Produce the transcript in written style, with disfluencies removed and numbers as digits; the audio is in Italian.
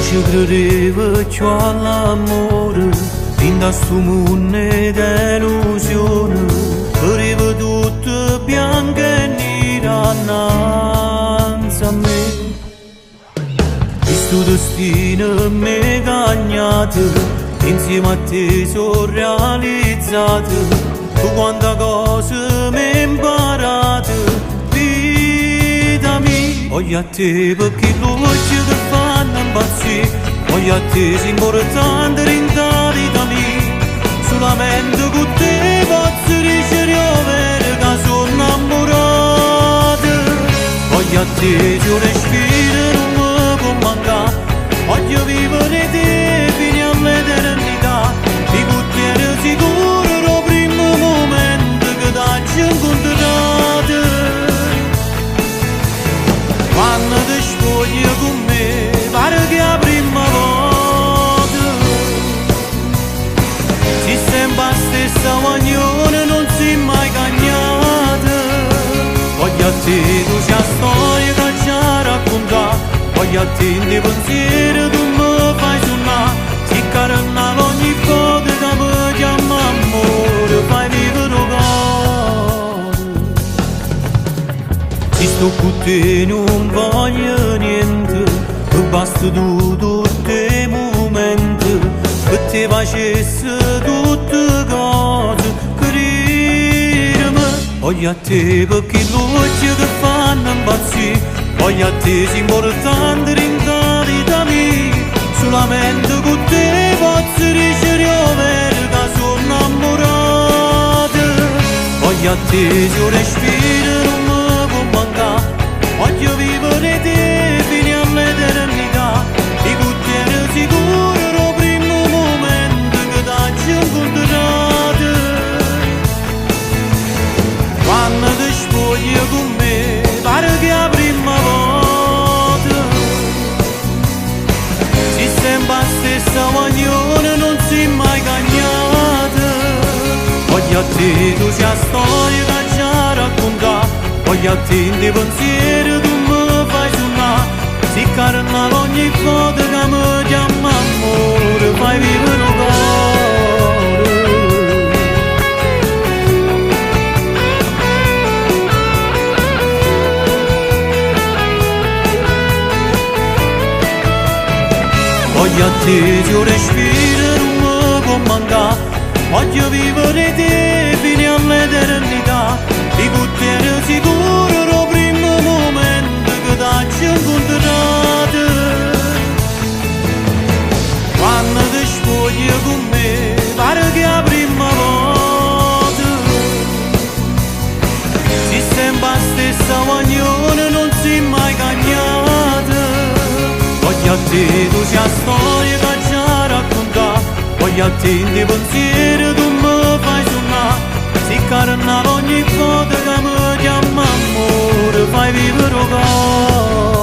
ci credevo più all'amore, fin da sto mondo d'illusione, vedevo tutto bianco e nero innanzi a me. Questo destino mi ha cagnato, insieme a te sono realizzato, tu quante cose mi hai imparato, vita mia. Voglio a te perché l'occhio che fanno impazzire, voglio a te sei importante in la vita mia, solamente con te posso ricevere che sono innamorato. Voglio a te se io respiro non mi può mancare, voglio vivere te fino all'eternità, di con te ero sicuro il primo momento che ti ho incontrato. Quando ti spogli con me, pare che la prima volta, si sembra la stessa guaglione, non si è mai cagnata. Voglio a te, tu sei la storia che ci ha raccontato, voglio a te in dei pensieri tu mi fai suonare, si carna ogni volta che mi chiama amore, fai vivere il cuore. Se sto con te non voglio niente, mi basta tu tutti i momenti, per te facessi tutte cose, credimi. Voglio a te perché l'occhio che fanno impazzire, voglio a te sei importante in la vita mia, solamente con te posso ricevere che sono innamorato. Voglio a te se io respiro non mi può mancare, voglio vivere te fino all'eternità, di con te ero sicuro il primo momento che ti ho incontrato. Quando ti spogli con me, pare che la prima volta, si sembra la stessa guaglione, non si è mai cagnata. Voglio a te, tu sei la storia che ci ha raccontato, voglio a te in dei pensieri tu mi fai suonare, si carna ogni volta che mi chiama amore, fai vivere il cuore. Voglio a te se io respiro non mi può mancare, voglio vivere te fino all'eternità, di con te ero sicuro il primo momento che ti ho incontrato. Quando ti spogli con me, pare che la prima volta, si sembra la stessa guaglione, non si è mai cagnata. Voglio a te, tu sei la storia che ci ha raccontato, voglio a te in dei pensieri tu mi fai suonare, si carna ogni volta che mi chiama amore, fai vivere il cuore.